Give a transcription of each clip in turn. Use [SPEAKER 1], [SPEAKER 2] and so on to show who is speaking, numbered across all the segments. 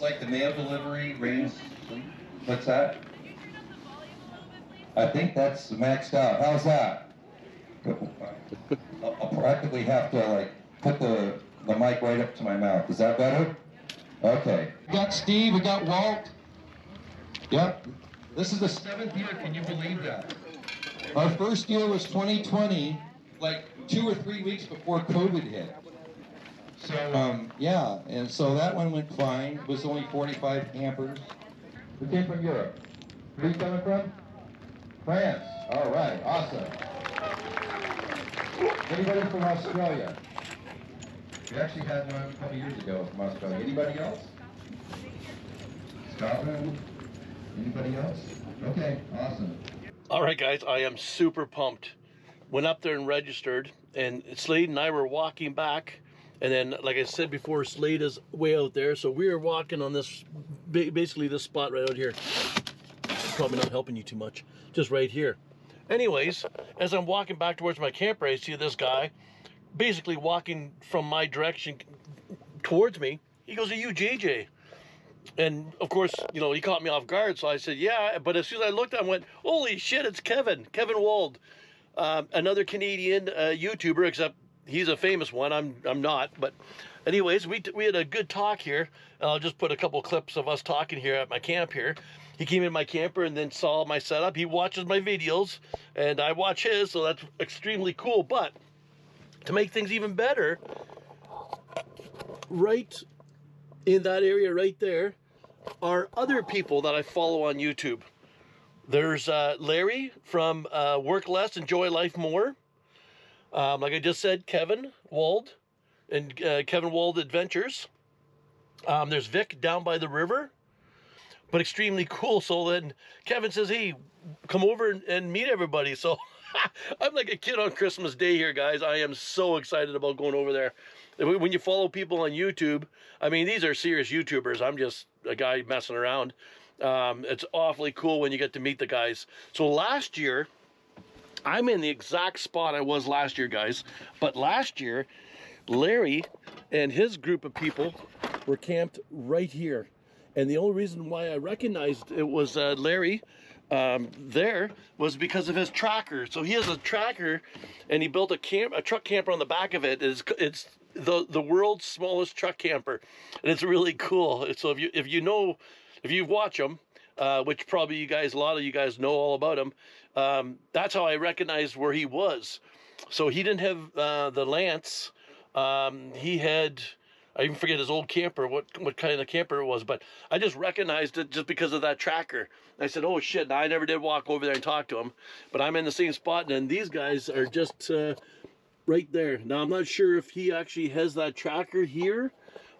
[SPEAKER 1] it's like the mail delivery, rains, what's that? I think that's maxed out. How's that? I'll practically have to like put the mic right up to my mouth. Is that better? Okay. We got Steve, we got Walt. Yep. This is the 7th year, can you believe that? Our first year was 2020, like 2 or 3 weeks before COVID hit. So, yeah, and so that one went fine. It was only 45 campers. We came from Europe. Where are you coming from? France. All right, awesome. Anybody from Australia? We actually had one a couple years ago from Australia. Anybody else? Scotland? Anybody else? Okay, awesome.
[SPEAKER 2] All right, guys, I am super pumped. Went up there and registered, and Slade and I were walking back, and then, like I said before, Slade is way out there, so we were walking on this, basically this spot right out here. Probably not helping you too much, just right here. Anyways, as I'm walking back towards my camper, I see this guy basically walking from my direction towards me. He goes, "Are you JJ?" And of course, you know, he caught me off guard, so I said, "Yeah," but as soon as I looked, I went, "Holy shit, it's Kevin Wald, another Canadian YouTuber, except he's a famous one. I'm not." But anyways, we had a good talk here, and I'll just put a couple clips of us talking here at my camp here. He came in my camper and then saw my setup. He watches my videos, and I watch his, so that's extremely cool. But to make things even better, right in that area right there are other people that I follow on YouTube. There's Larry from Work Less, Enjoy Life More. Like I just said, Kevin Wald and Kevin Wald Adventures. There's Vic down by the river, but extremely cool. So then Kevin says, "Hey, come over and meet everybody." So I'm like a kid on Christmas Day here, guys. I am so excited about going over there. When you follow people on YouTube, I mean, these are serious YouTubers. I'm just a guy messing around. It's awfully cool when you get to meet the guys. So last year, I'm in the exact spot I was last year, guys. But last year, Larry and his group of people were camped right here. And the only reason why I recognized it was Larry there was because of his tracker. So he has a tracker, and he built a truck camper on the back of it. It's the world's smallest truck camper, and it's really cool. So if you watch them, which probably a lot of you guys know all about him, that's how I recognized where he was. So he didn't have the Lance. He had, I even forget his old camper, what kind of camper it was, but I just recognized it just because of that tracker. I said, "Oh shit," now, I never did walk over there and talk to him, but I'm in the same spot, and these guys are just right there. Now, I'm not sure if he actually has that tracker here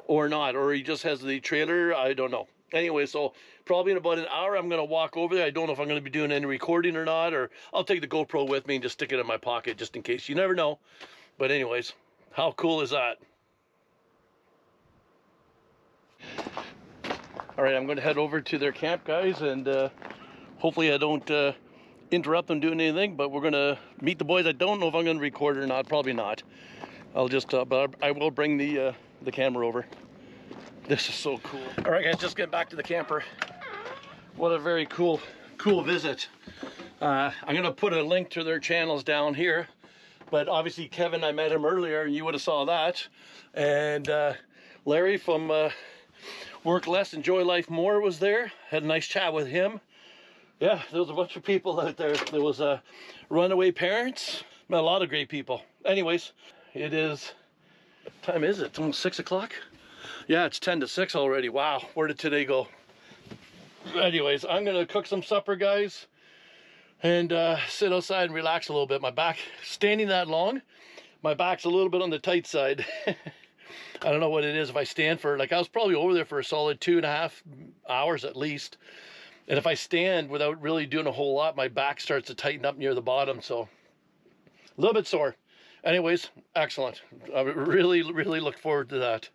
[SPEAKER 2] or not, or he just has the trailer. I don't know. Anyway, so probably in about an hour, I'm going to walk over there. I don't know if I'm going to be doing any recording or not, or I'll take the GoPro with me and just stick it in my pocket just in case. You never know. But anyways, how cool is that? All right, I'm going to head over to their camp, guys, and hopefully I don't interrupt them doing anything, but we're going to meet the boys. I don't know if I'm going to record or not. Probably not. I'll just, but I will bring the camera over. This is so cool. All right, guys, just getting back to the camper. What a very cool visit. I'm going to put a link to their channels down here, but obviously Kevin, I met him earlier, and you would have saw that. And Larry from Work Less, Enjoy Life More was there. Had a nice chat with him. Yeah, there was a bunch of people out there. There was runaway parents. Met a lot of great people. Anyways, it is, what time is it? It's almost 6 o'clock. Yeah, it's 10 to 6 already. Wow, where did today go? Anyways, I'm gonna cook some supper, guys, and sit outside and relax a little bit. My back, standing that long, my back's a little bit on the tight side. I don't know what it is. If I stand for, like, I was probably over there for a solid 2.5 hours at least. And if I stand without really doing a whole lot, my back starts to tighten up near the bottom. So a little bit sore. Anyways, excellent. I really look forward to that.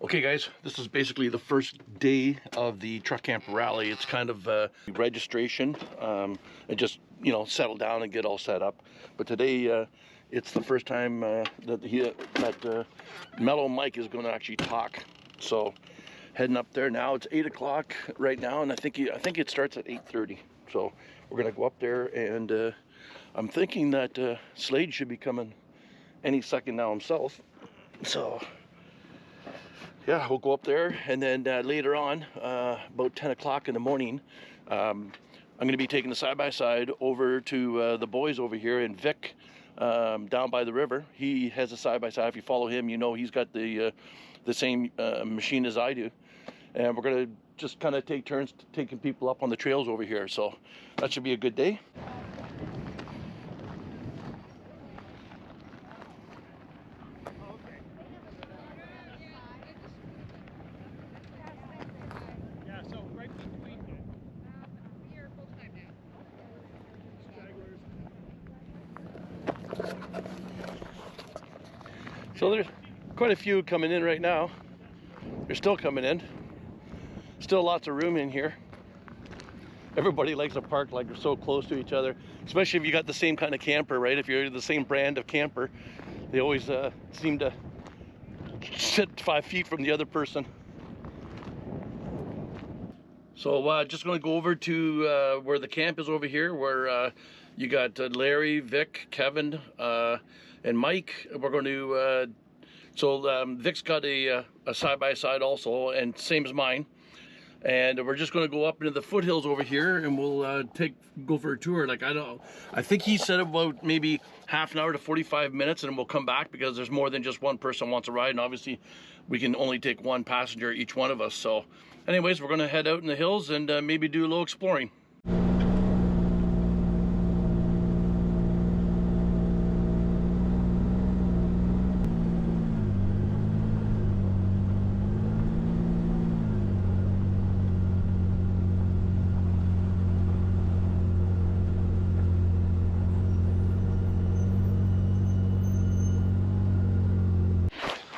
[SPEAKER 2] Okay, guys, this is basically the first day of the truck camp rally. It's kind of registration and just, you know, settle down and get all set up. But today, it's the first time that Mellow Mike is going to actually talk. So heading up there now. It's 8 o'clock right now, and I think it starts at 8:30. So we're gonna go up there, and I'm thinking that Slade should be coming any second now himself. So yeah, we'll go up there, and then later on, about 10 o'clock in the morning, I'm going to be taking the side-by-side over to the boys over here, and Vic down by the river. He has a side-by-side. If you follow him, you know he's got the same machine as I do. And we're going to just kind of take turns taking people up on the trails over here. So that should be a good day. So there's quite a few coming in right now. They're still coming in. Still lots of room in here. Everybody likes to park like they're so close to each other, especially if you got the same kind of camper, right? If you're the same brand of camper, they always seem to sit 5 feet from the other person. So just going to go over to where the camp is over here, where you got Larry, Vic, Kevin, and Mike. We're going to, Vic's got a side-by-side also, and same as mine. And we're just going to go up into the foothills over here, and we'll go for a tour. Like, I think he said about maybe half an hour to 45 minutes, and we'll come back because there's more than just one person wants to ride, and obviously we can only take one passenger, each one of us. So anyways, we're going to head out in the hills and maybe do a little exploring.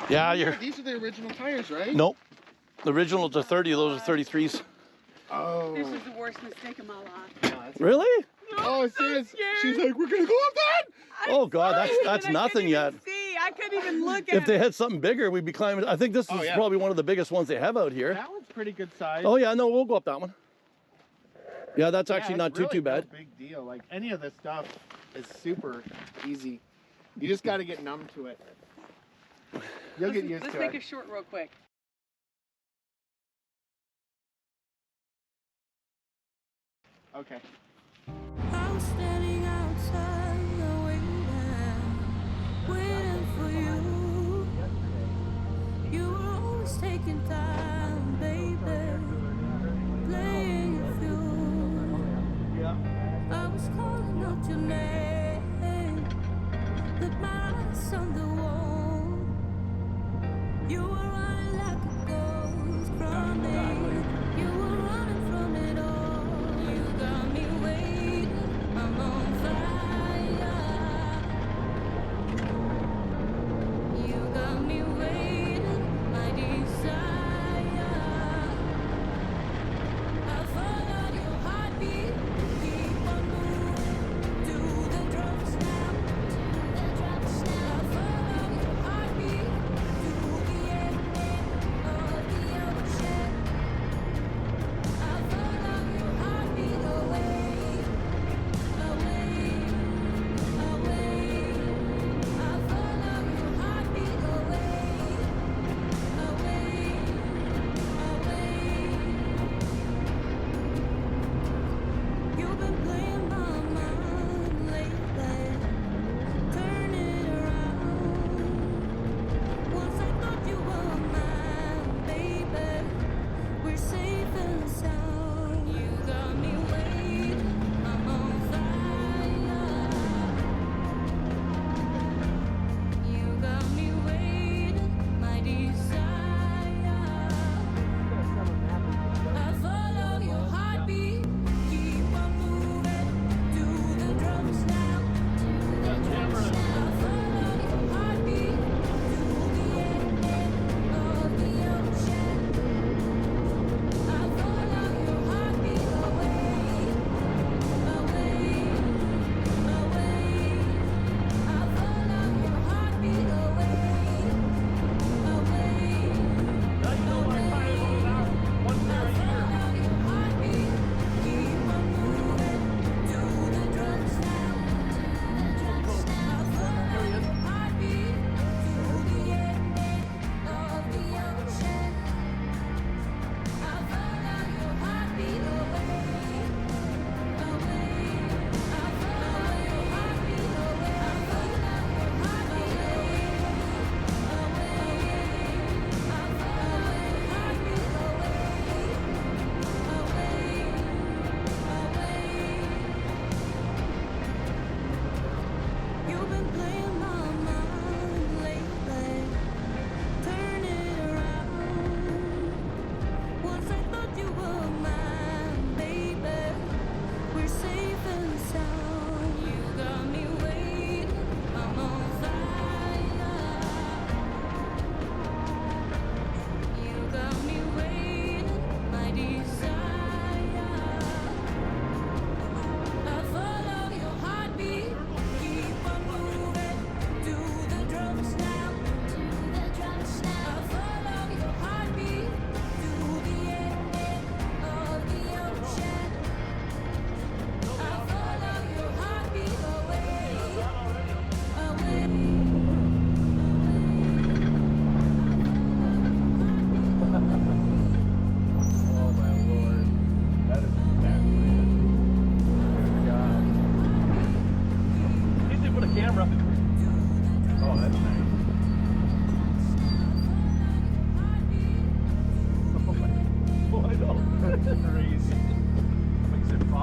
[SPEAKER 2] Yeah,
[SPEAKER 3] these are the original tires, right?
[SPEAKER 2] Nope. The originals are 30, those are 33s.
[SPEAKER 3] Oh.
[SPEAKER 4] This is the worst mistake of my life.
[SPEAKER 3] Yeah,
[SPEAKER 2] Really?
[SPEAKER 3] Oh,
[SPEAKER 4] so
[SPEAKER 3] she's like, we're gonna go up that.
[SPEAKER 2] Oh God, that's nothing yet.
[SPEAKER 4] See, I couldn't even look at
[SPEAKER 2] If they had something bigger, we'd be climbing. I think this is
[SPEAKER 3] yeah.
[SPEAKER 2] probably one of the biggest ones they have out here.
[SPEAKER 3] That one's pretty good size.
[SPEAKER 2] Oh yeah, no, we'll go up that one. Yeah, that's actually
[SPEAKER 3] it's
[SPEAKER 2] not
[SPEAKER 3] really
[SPEAKER 2] too bad.
[SPEAKER 3] No big deal. Like any of this stuff is super easy. You just got to get numb to it. You'll get used to it.
[SPEAKER 4] Let's make it short real quick.
[SPEAKER 3] Okay.
[SPEAKER 5] I was standing outside the window, waiting for you. You were always taking time, baby, playing a few. I was calling out your name, with my eyes on the wall. You were running like a ghost from me. You were running from it all. You got me waiting. I'm on fire. You got me waiting. My desire. I followed your heartbeat. Keep on moving to the drums now. I followed your heartbeat to the end.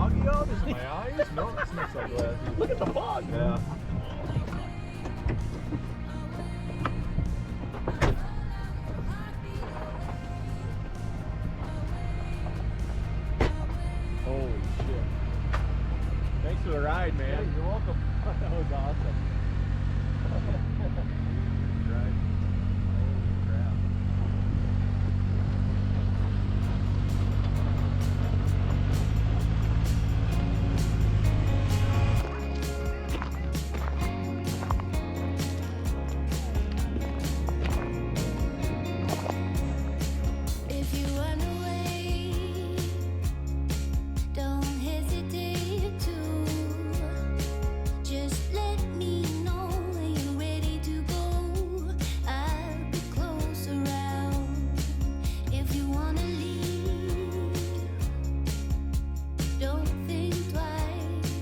[SPEAKER 6] foggy out? Is it my eyes? No, it's not sunglasses.
[SPEAKER 2] Look at the fog.
[SPEAKER 6] Yeah. Holy shit. Thanks for the ride, man. Yeah, you're welcome. That was awesome. Right. Holy crap.
[SPEAKER 5] If you run away, don't hesitate to just let me know when you're ready to go. I'll be close around. If you wanna leave, don't think twice.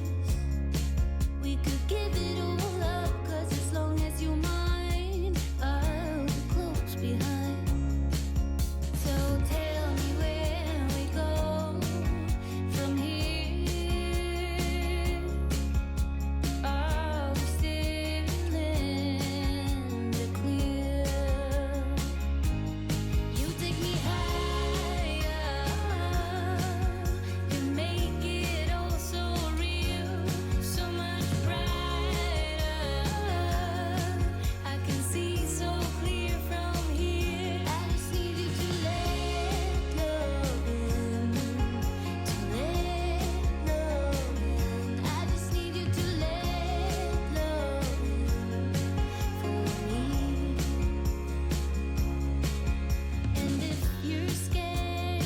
[SPEAKER 5] We could give it all up, 'cause as long as you're mine, I'll be close behind. So tell me where we go from here. Are we still in the clear? You take me higher. You make it all so real, so much brighter. I can see so clear from here. I just need you to let love in, to let love in. I just need you to let love in for me. And if you're scared,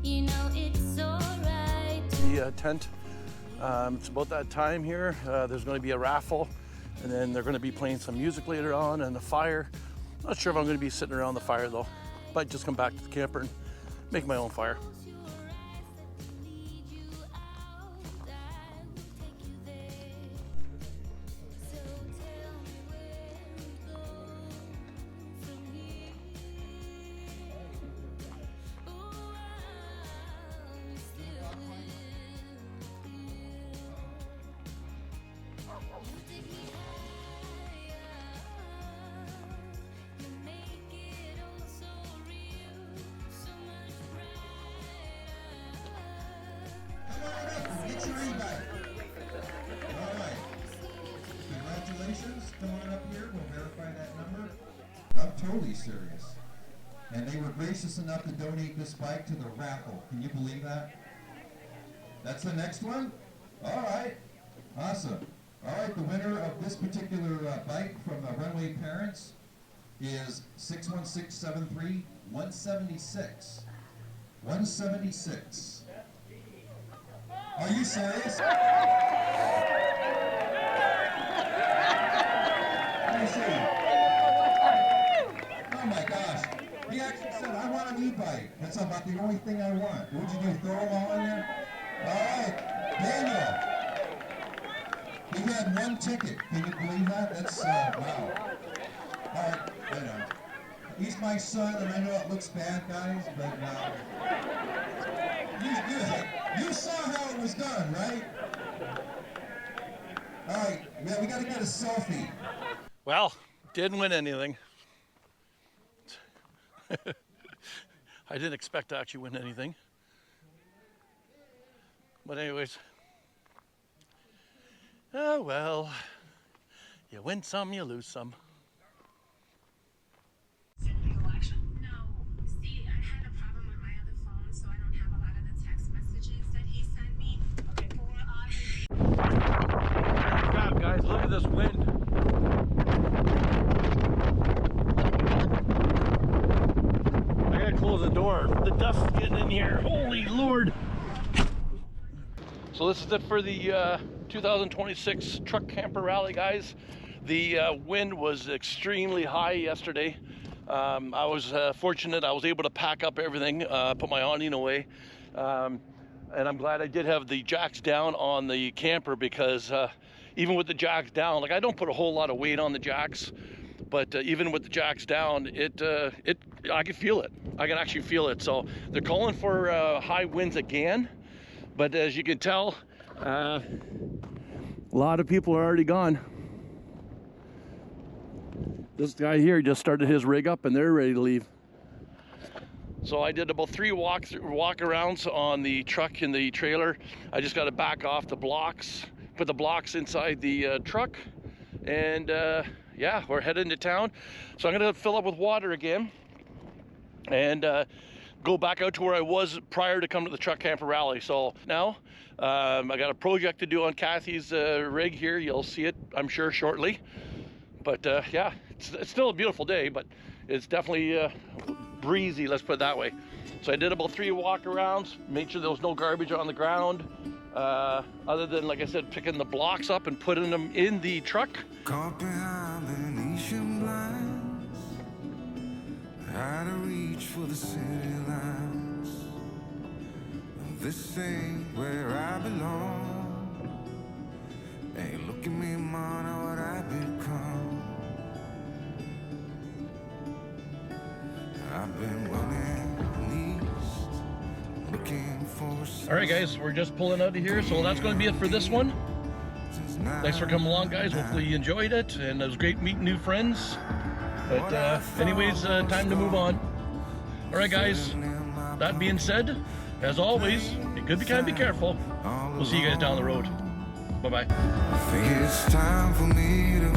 [SPEAKER 5] you know it's alright.
[SPEAKER 2] The tent. It's about that time here. There's going to be a raffle, and then they're going to be playing some music later on, and the fire. Not sure if I'm going to be sitting around the fire though. Might just come back to the camper and make my own fire.
[SPEAKER 1] Get your e-bike. All right. Congratulations. Come on up here. We'll verify that number. I'm totally serious. And they were gracious enough to donate this bike to the raffle. Can you believe that? That's the next one? All right. Awesome. All right. The winner of this particular bike from Runway Parents is 61673 176. 176. Are you serious? Let me see. Oh my gosh. He actually said, I want an e-bike. That's about the only thing I want. What'd you do, throw them all in there? All right, Daniel. He had one ticket. Can you believe that? That's, wow. All right, I know. He's my son, and I know it looks bad, guys, but he's good. You saw how it was done, right? All right, man, we got to get a selfie.
[SPEAKER 2] Well, didn't win anything. I didn't expect to actually win anything. But anyways. Oh well. You win some, you lose some.
[SPEAKER 7] No, see, I had a problem with my other phone, so I don't have a lot of the text messages that he sent me.
[SPEAKER 2] God, guys, look at this wind. I gotta close the door. The dust is getting in here. Holy Lord. So this is it for the 2026 Truck Camper Rally, guys. The wind was extremely high yesterday. I was fortunate I was able to pack up everything, put my awning away. And I'm glad I did have the jacks down on the camper, because even with the jacks down, like I don't put a whole lot of weight on the jacks, but even with the jacks down, I can feel it. I can actually feel it. So they're calling for high winds again. But as you can tell, a lot of people are already gone. This guy here just started his rig up and they're ready to leave. So I did about 3 walk-arounds on the truck and the trailer. I just got to back off the blocks, put the blocks inside the truck, and yeah, we're heading to town. So I'm going to fill up with water again and go back out to where I was prior to coming to the truck camper rally. So now I got a project to do on Kathy's rig here. You'll see it, I'm sure, shortly. But yeah, it's still a beautiful day, but it's definitely breezy, let's put it that way. So I did about 3 walk-arounds, made sure there was no garbage on the ground, other than, like I said, picking the blocks up and putting them in the truck.
[SPEAKER 8] Caught behind Venetian blinds, had to reach for the city lines. This ain't where I belong. Hey, look at me, man, what I've become. I've been running east, looking for.
[SPEAKER 2] All right, guys, we're just pulling out of here, so that's going to be it for this one. Thanks for coming along, guys. Hopefully you enjoyed it, and it was great meeting new friends. But anyways, time to move on. All right, guys, that being said, as always, be good, be kind, be careful. We'll see you guys down the road. Bye-bye.
[SPEAKER 8] I think it's time for me to